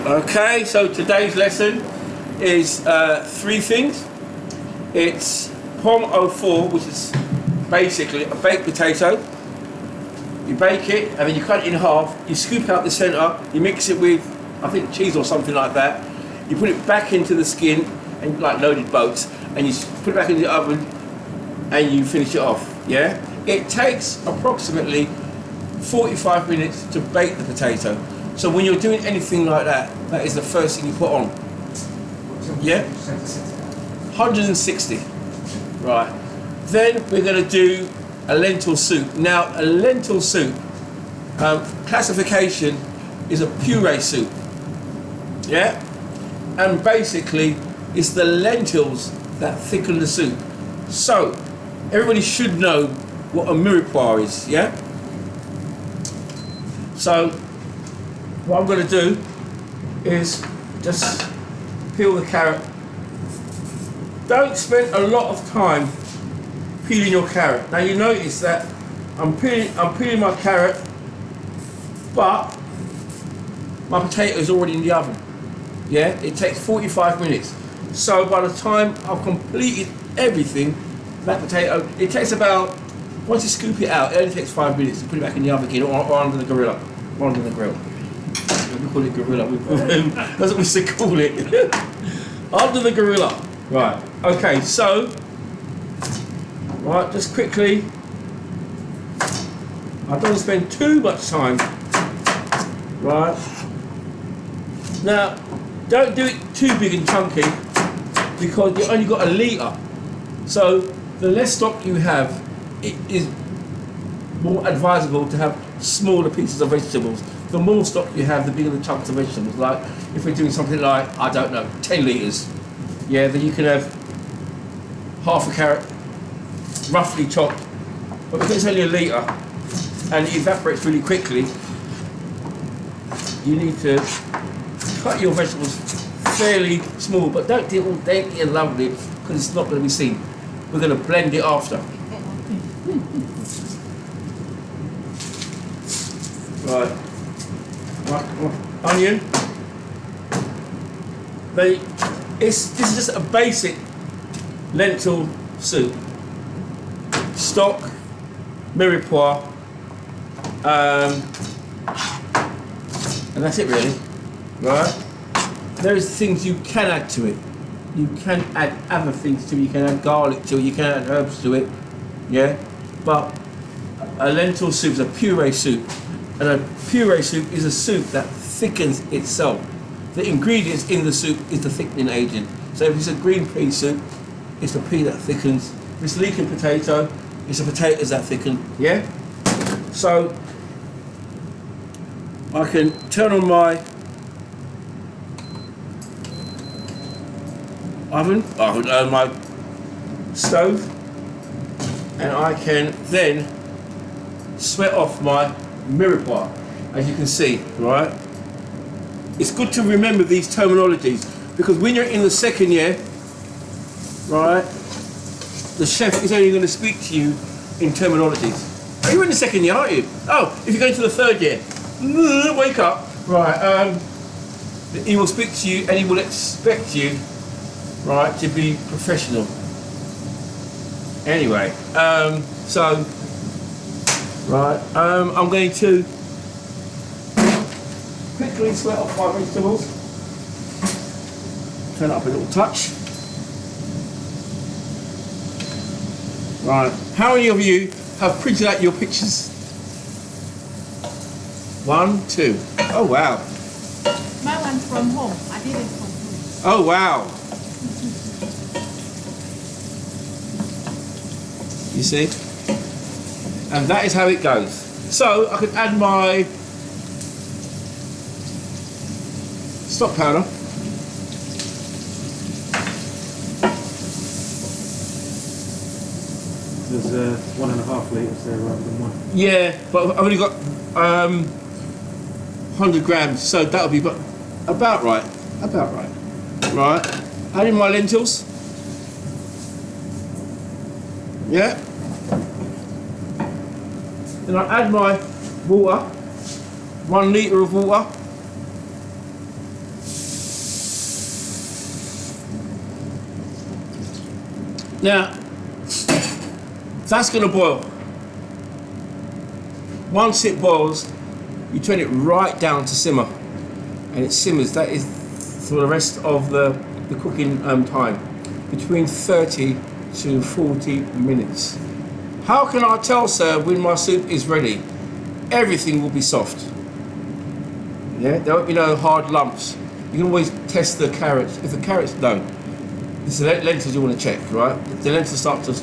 Okay, so today's lesson is three things. It's pomme au four, which is basically a baked potato. You bake it and then you cut it in half, you scoop out the centre, you mix it with, I think, cheese or something like that. You put it back into the skin, and like loaded boats, and you put it back in the oven and you finish it off, yeah? It takes approximately 45 minutes to bake the potato. So when you're doing anything like that, that is the first thing you put on. Yeah? 160. Right. Then we're going to do a lentil soup. Now, a lentil soup, classification is a puree soup. Yeah? And basically, it's the lentils that thicken the soup. So, everybody should know what a mirepoix is, yeah? So, what I'm going to do is just peel the carrot. Don't spend a lot of time peeling your carrot. Now you notice that I'm peeling my carrot, but my potato is already in the oven. Yeah, it takes 45 minutes. So by the time I've completed everything, that potato, it takes about, once you scoop it out, it only takes 5 minutes to put it back in the oven again, or under the grill. Or under the grill. We call it gorilla. That's what we used to call it. Under the gorilla. Right. Okay. So, right. Just quickly. I don't spend too much time. Right. Now, don't do it too big and chunky because you only got a litre. So, the less stock you have, it is more advisable to have smaller pieces of vegetables. The more stock you have, the bigger the chunks of vegetables. Like if we're doing something like, I don't know, 10 litres, yeah, then you can have half a carrot, roughly chopped. But because it's only a litre and it evaporates really quickly, you need to cut your vegetables fairly small, but don't do it all dainty and lovely because it's not going to be seen. We're going to blend it after. Right. Onion. This is just a basic lentil soup. Stock, mirepoix, and that's it really. Right? There's things you can add to it. You can add other things to it. You can add garlic to it. You can add herbs to it. Yeah? But a lentil soup is a puree soup. And a puree soup is a soup that thickens itself. The ingredients in the soup is the thickening agent. So if it's a green pea soup, it's the pea that thickens. If it's leeking potato, it's the potatoes that thicken. Yeah? So I can turn on my oven, my stove, and I can then sweat off my mirepoix, as you can see, right? It's good to remember these terminologies because when you're in the second year, right, the chef is only going to speak to you in terminologies. You're in the second year, aren't you? Oh, if you're going to the third year, wake up, right? He will speak to you and he will expect you, right, to be professional. Anyway, so. Right, I'm going to quickly sweat off my vegetables. Turn it up a little touch. Right, how many of you have printed out your pictures? 1, 2. Oh wow. My one's from home. I did it from home. Oh wow. You see? And that is how it goes. So I could add my stock powder. There's 1.5 litres there rather than 1. Yeah, but I've only got 100 grams, so that'll be about right. About right. Right. Adding my lentils. Yeah. Then I add my water, 1 litre of water. Now, that's going to boil. Once it boils, you turn it right down to simmer, and it simmers. That is for the rest of the cooking time, between 30 to 40 minutes. How can I tell, sir, when my soup is ready? Everything will be soft. Yeah, there won't be no hard lumps. You can always test the carrots. If the carrots don't, it's the lentils you want to check, right? If the lentils start to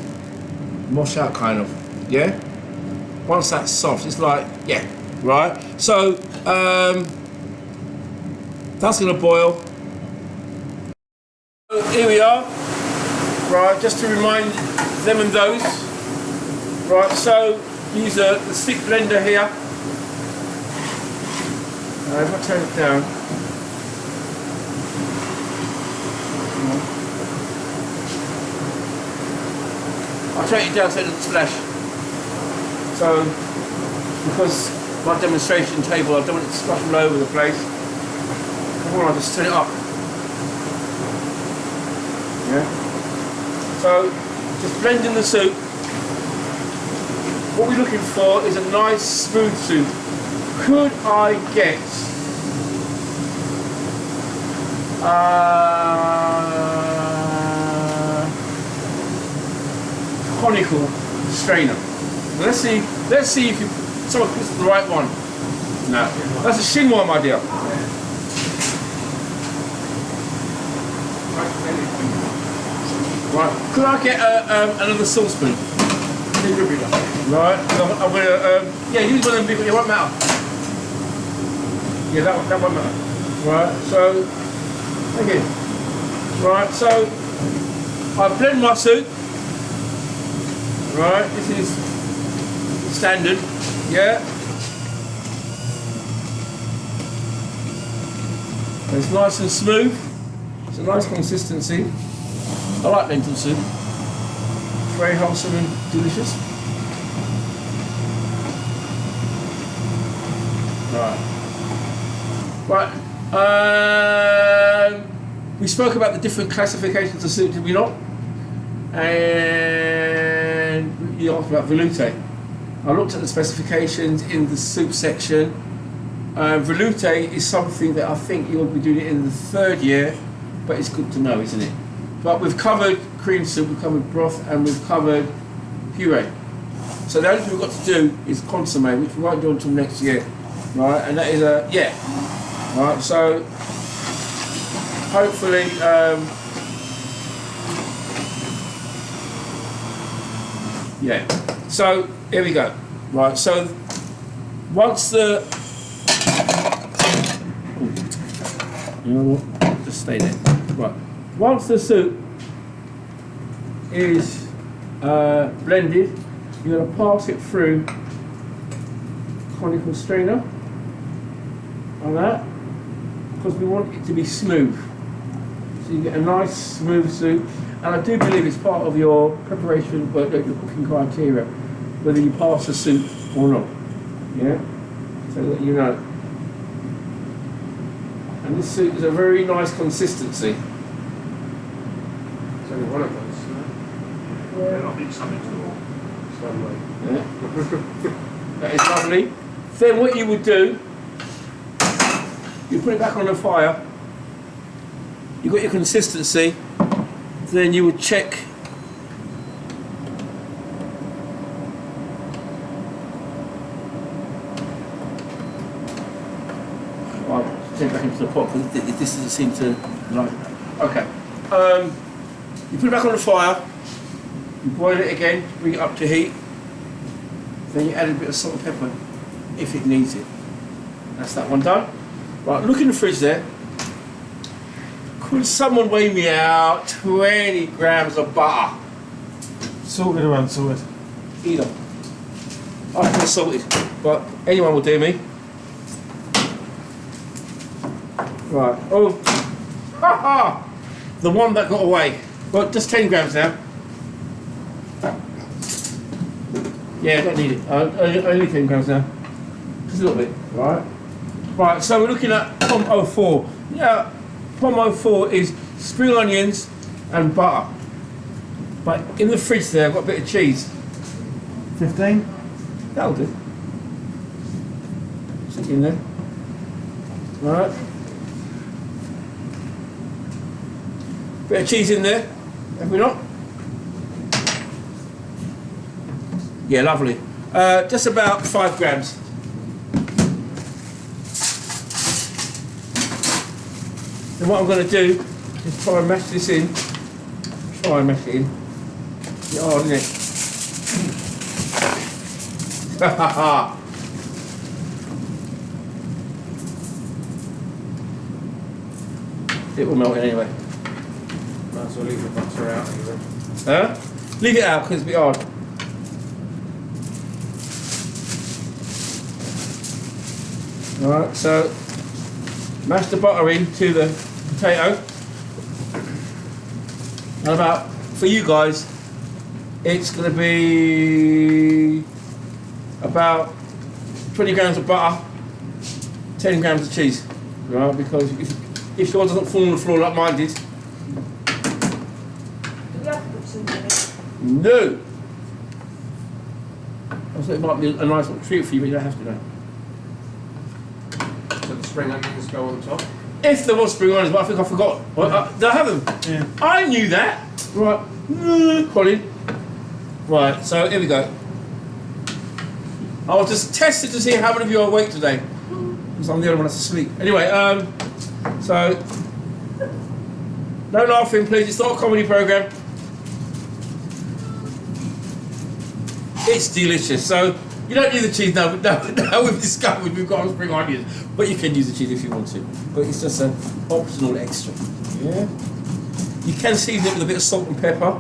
wash out, kind of, yeah? Once that's soft, it's like, yeah, right? So, that's gonna boil. So here we are, right? Just to remind them and those, right? So, use the stick blender here. If I turn it down, I'll turn it down so it doesn't splash. So, because my demonstration table, I don't want it to splash all over the place. Come on, I'll just turn it up. Yeah. So, just blend in the soup. What we're looking for is a nice smooth soup. Could I get conical strainer? Let's see if someone puts the right one. No, that's a chinois, my dear. Right, could I get another saucepan? Right, I'm gonna, yeah, use one of them big, it won't matter. Yeah, that won't matter. Right, so, again. Right, so, I blend my soup. Right, this is standard, yeah. It's nice and smooth. It's a nice consistency. I like lentil soup. Very wholesome and delicious. Right. We spoke about the different classifications of soup, did we not? And you asked about velouté. I looked at the specifications in the soup section. Velouté is something that I think you'll be doing it in the 3rd year, but it's good to know, isn't it? But we've covered cream soup, we've covered broth, and we've covered puree. So the only thing we've got to do is consommé, which we won't do until next year, right? And that is right. So hopefully, yeah. So here we go, right? So once the, you know what? Just stay there, right? Once the soup is blended, you're going to pass it through conical strainer like that, because we want it to be smooth. So you get a nice smooth soup, and I do believe it's part of your preparation, your cooking criteria, whether you pass the soup or not. Yeah, so that you know. And this soup is a very nice consistency. It's only one of those, Yeah. I'll eat something to all. Yeah. That is lovely. Then what you would do, you put it back on the fire, you've got your consistency, then you would check I'll take it back into the pot because this doesn't seem to like that. Okay. You put it back on the fire, you boil it again, bring it up to heat, then you add a bit of salt and pepper if it needs it. That's that one done. Right, look in the fridge there. Could someone weigh me out 20 grams of butter? Salted or unsalted? Either. I prefer salted, but anyone will do me. Right, oh, ha ha! The one that got away. Well, just 10 grams now. Yeah, I don't need it. Only 10 grams now. Just a little bit, right? Right, so we're looking at pommes 04. Yeah, pommes 04 is spring onions and butter. But in the fridge there, I've got a bit of cheese. 15? That'll do. Stick it in there. Alright. Bit of cheese in there. Have we not? Yeah, lovely. Just about 5 grams. And what I'm going to do is try and mash this in. Try and mash it in. It's hard, isn't it? It will melt in anyway. Might as well leave the butter out anyway. Huh? Leave it out because it's a bit hard. Alright, so mash the butter into the potato. And about, for you guys, it's going to be about 20 grams of butter, 10 grams of cheese. Right, because if yours doesn't fall on the floor like mine did. Do you have to put something in it? No! I thought it might be a nice little treat for you, but you don't have to know. So the spring onions go on top? If there was spring onions, but I think I forgot. Well, did I have them? Yeah. I knew that. Right. Colin. Right, so here we go. I was just tested to see how many of you are awake today. Because I'm the only one that's asleep. Anyway, so no laughing, please. It's not a comedy program. It's delicious. So you don't need the cheese now, but now we've discovered we've got spring onions. But you can use the cheese if you want to. But it's just an optional extra. Yeah. You can season it with a bit of salt and pepper.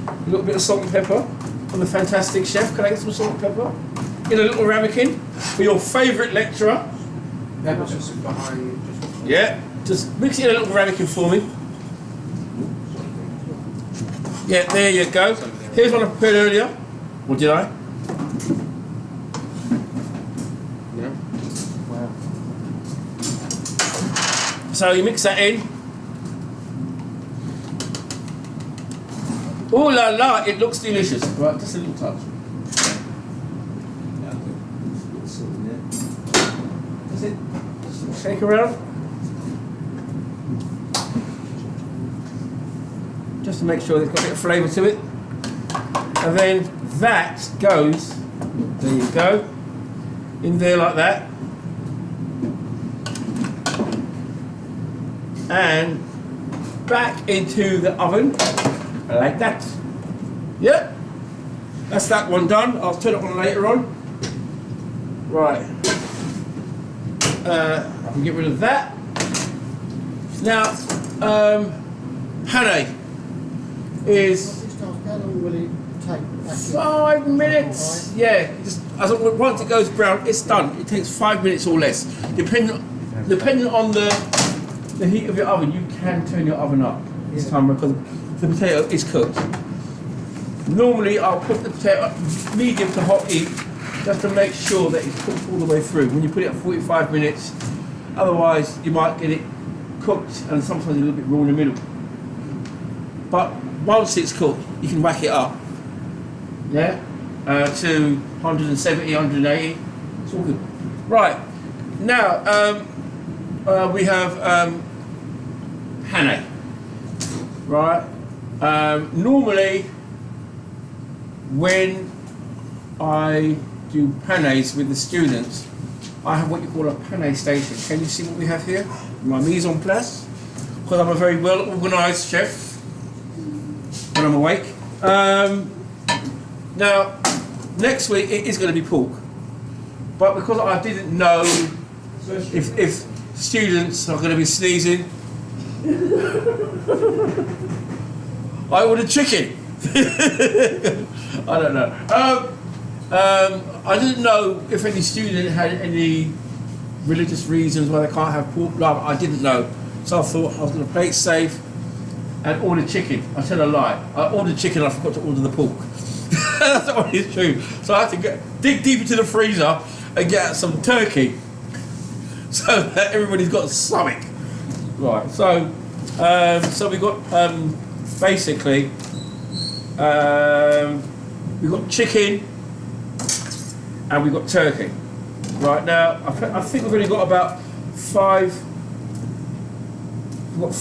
A little bit of salt and pepper from the fantastic chef. Can I get some salt and pepper? In a little ramekin for your favourite lecturer. Pepper just behind. Yeah. Just mix it in a little ramekin for me. Yeah, there you go. Here's one I prepared earlier. Or did I? Yeah. Wow. So you mix that in. Oh la la, it looks delicious. Right, just a little touch. That's it. Just a little shake around. Just to make sure it's got a bit of flavour to it. And then that goes, there you go, in there like that. And back into the oven like that. Yep. That's that one done. I'll turn it on later on. Right. I can get rid of that. Now, penne is How long will it take? 5 minutes. Yeah, just once it goes brown, it's done. It takes 5 minutes or less, depending on the heat of your oven. You can turn your oven up this time because the potato is cooked. Normally, I'll put the potato up medium to hot heat just to make sure that it's cooked all the way through. When you put it at 45 minutes, otherwise you might get it cooked and sometimes a little bit raw in the middle. But once it's cooked, you can whack it up. Yeah, to 170, 180. It's all good. Right now, we have penne. Right. Normally, when I do pennes with the students, I have what you call a penne station. Can you see what we have here? My mise en place. Because I'm a very well organised chef when I'm awake. Now, next week it is going to be pork, but because I didn't know if students are going to be sneezing, I ordered chicken. I don't know. I didn't know if any student had any religious reasons why they can't have pork. I didn't know, so I thought I was going to play it safe and order chicken. I tell a lie. I ordered chicken and I forgot to order the pork. That's what it's true. So I had to dig deep into the freezer and get out some turkey, so that everybody's got something. Right. So we got basically We've got chicken and we've got turkey. Right now, I think we've only got about 5. We've got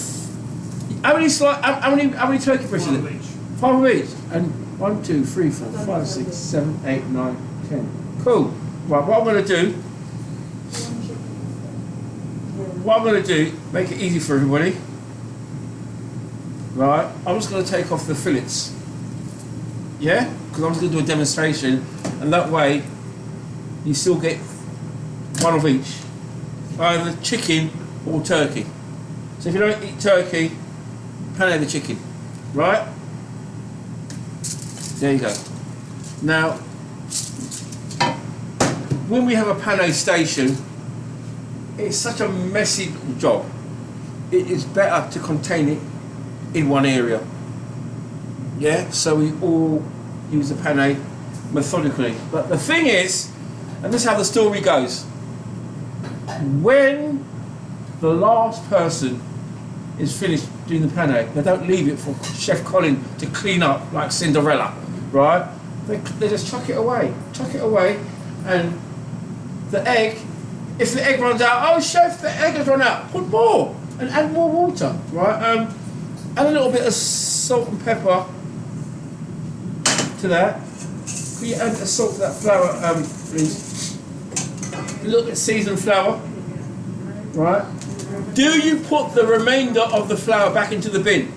how many turkey breasts is it? 5 of each. And 1, 2, 3, 4, 5, 6, 7, 8, 9, 10. Cool. Right, what I'm going to do, make it easy for everybody. Right, I'm just going to take off the fillets. Yeah? Because I'm just going to do a demonstration, and that way you still get 1 of each. Either chicken or turkey. So if you don't eat turkey, penne the chicken. Right? There you go. Now, when we have a penne station, it's such a messy job. It is better to contain it in one area. Yeah, so we all use the penne methodically. But the thing is, and this is how the story goes, when the last person is finished doing the penne, they don't leave it for Chef Colin to clean up like Cinderella, right? They just chuck it away, and the egg, if the egg runs out, oh chef, the egg has run out, put more and add more water, right? Add a little bit of salt and pepper to that. Could you add the salt to that flour, please? A little bit of seasoned flour, right? Do you put the remainder of the flour back into the bin?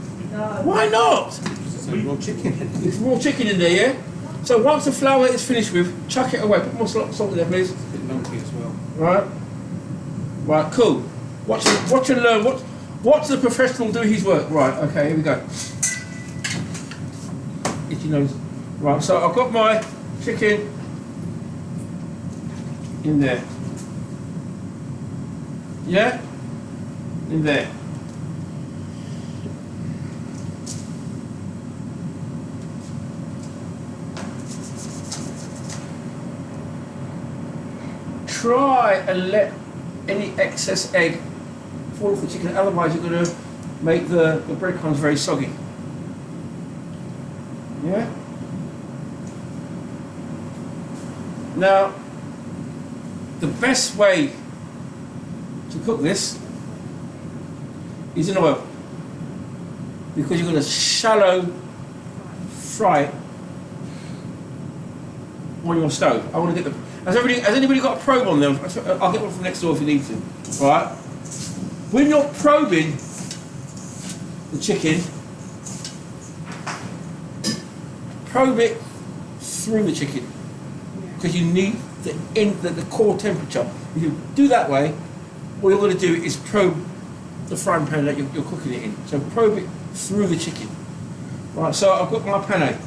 Why not? There's more chicken. There's more chicken in there, yeah? So once the flour is finished with, chuck it away. Put more salt in there, please. It's a bit lumpy as well. Right? Right, cool. Watch and learn. Watch the professional do his work. Right, okay, here we go. Itchy nose. Right, so I've got my chicken in there. Yeah? In there. Try and let any excess egg fall off the chicken, otherwise you're going to make the breadcrumbs very soggy. Yeah? Now, the best way to cook this is in oil, because you're going to shallow fry it on your stove. I want to get the. Has anybody got a probe on them? I'll get one from next door if you need to. Right? When you're probing the chicken, probe it through the chicken, because you need the core temperature. If you do that way, all you're going to do is probe the frying pan that you're cooking it in. So probe it through the chicken. Right, so I've got my penne.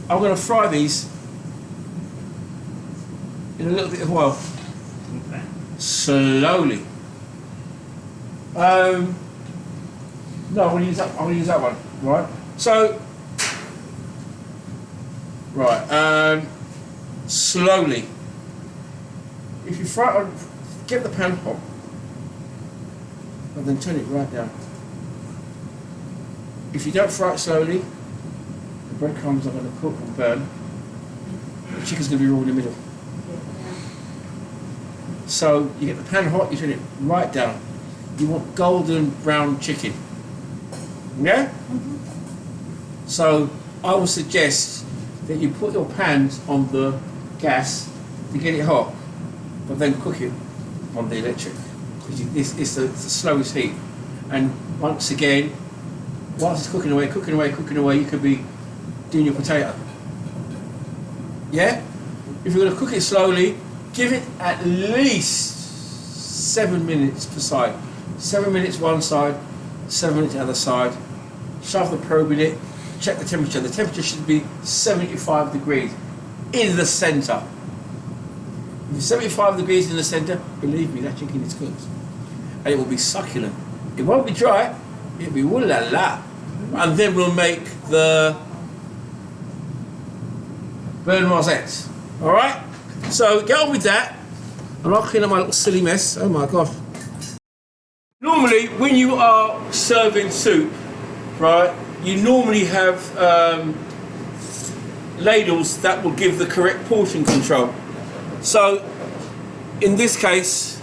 I'm going to fry these in a little bit of oil. Slowly. No, I'm going to use that. I'm going to use that one. Right. So, right. Slowly. If you fry it on, get the pan hot, and then turn it right down. If you don't fry it slowly, the breadcrumbs are going to cook and burn. The chicken's going to be raw in the middle. So you get the pan hot, you turn it right down. You want golden brown chicken. Yeah? Mm-hmm. So I would suggest that you put your pans on the gas to get it hot, but then cook it on the electric, because it's the slowest heat. And once again, whilst it's cooking away, you could be doing your potato. Yeah? If you're going to cook it slowly, give it at least 7 minutes per side. 7 minutes one side, 7 minutes the other side. Shove the probe in it, check the temperature. The temperature should be 75 degrees in the centre. If it's 75 degrees in the centre, believe me, that chicken is cooked. And it will be succulent. It won't be dry, it'll be ooh la la. And then we'll make the beurre noisettes. Alright? So get on with that. And I'll clean up my little silly mess. Oh my gosh. Normally, when you are serving soup, right, you normally have ladles that will give the correct portion control. So in this case,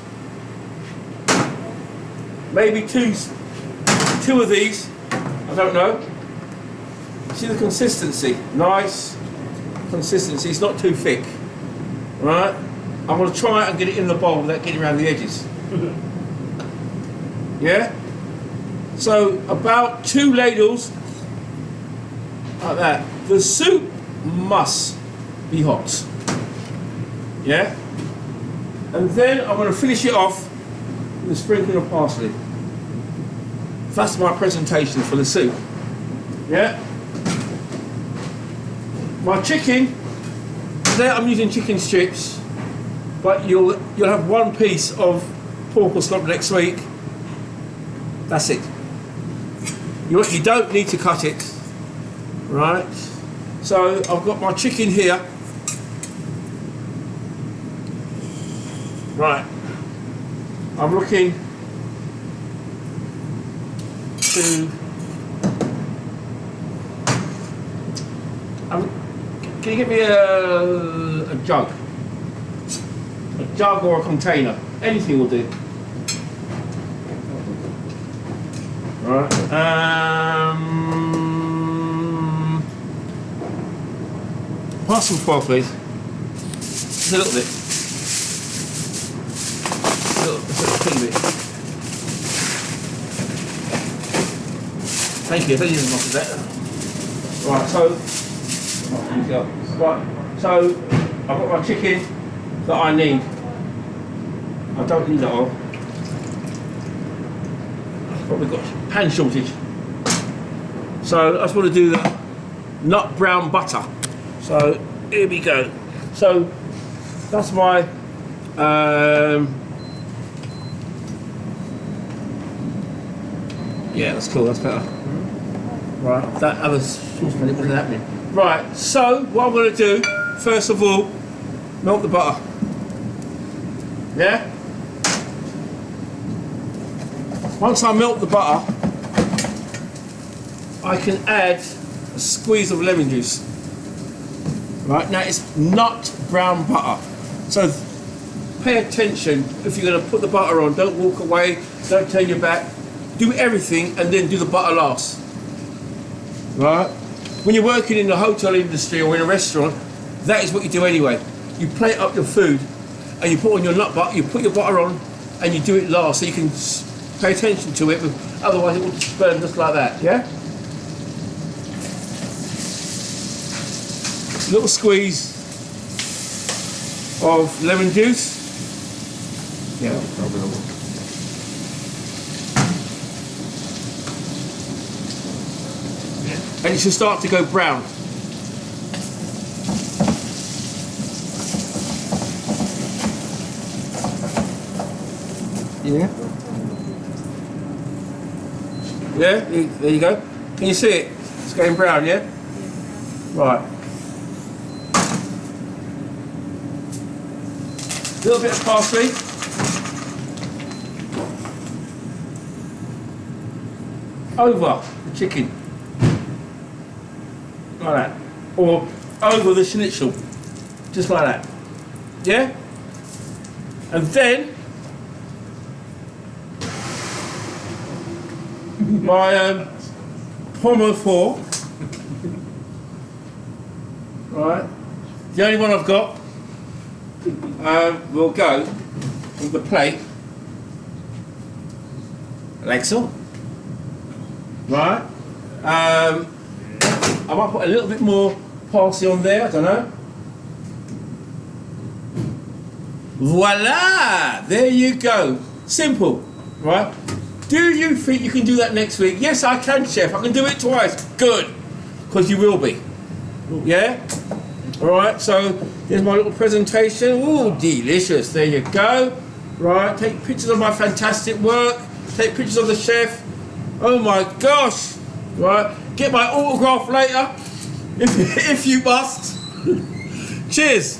maybe two of these, I don't know. See the consistency, nice consistency, it's not too thick, right? I'm going to try and get it in the bowl without getting around the edges. Yeah? So about 2 ladles, like that. The soup must be hot. Yeah? And then I'm going to finish it off with a sprinkling of parsley. That's my presentation for the soup. Yeah? My chicken, today I'm using chicken strips, but you'll have 1 piece of pork or scallop next week. That's it. You don't need to cut it, right? So I've got my chicken here. Right. I'm looking to. Can you give me a jug? A jug or a container? Anything will do. Right. Pass some foil, please. Just a little bit. Just a little bit. Thank you. Thank you so much for that. Right. So I've got my chicken that I need. I don't need that all. Probably got pan shortage. So I just want to do the nut brown butter. So here we go. So that's my yeah, that's cool, that's better. Right, that other saucepan, it wasn't happening. Right, so what I'm going to do, first of all, melt the butter. Yeah? Once I melt the butter, I can add a squeeze of lemon juice. Right, now it's nut brown butter. So pay attention if you're going to put the butter on. Don't walk away, don't turn your back. Do everything and then do the butter last. Right? When you're working in the hotel industry or in a restaurant, that is what you do anyway. You plate up your food and you put on your nut butter, you put your butter on and you do it last so you can pay attention to it, otherwise it will just burn just like that, yeah? Little squeeze of lemon juice. Yeah. And it should start to go brown. Yeah. Yeah, there you go. Can you see it? It's going brown, yeah? Right. A little bit of parsley. Over the chicken. Like that. Or over the schnitzel. Just like that. Yeah? And then my pommes four. Right. The only one I've got will go on the plate like so. Right. I might put a little bit more parsley on there, I don't know. Voila! There you go. Simple, right? Do you think you can do that next week? Yes, I can, chef. I can do it twice. Good. Because you will be. Yeah? Alright, so here's my little presentation. Ooh, delicious. There you go. Right, take pictures of my fantastic work. Take pictures of the chef. Oh my gosh. Right, get my autograph later. If you must. Cheers.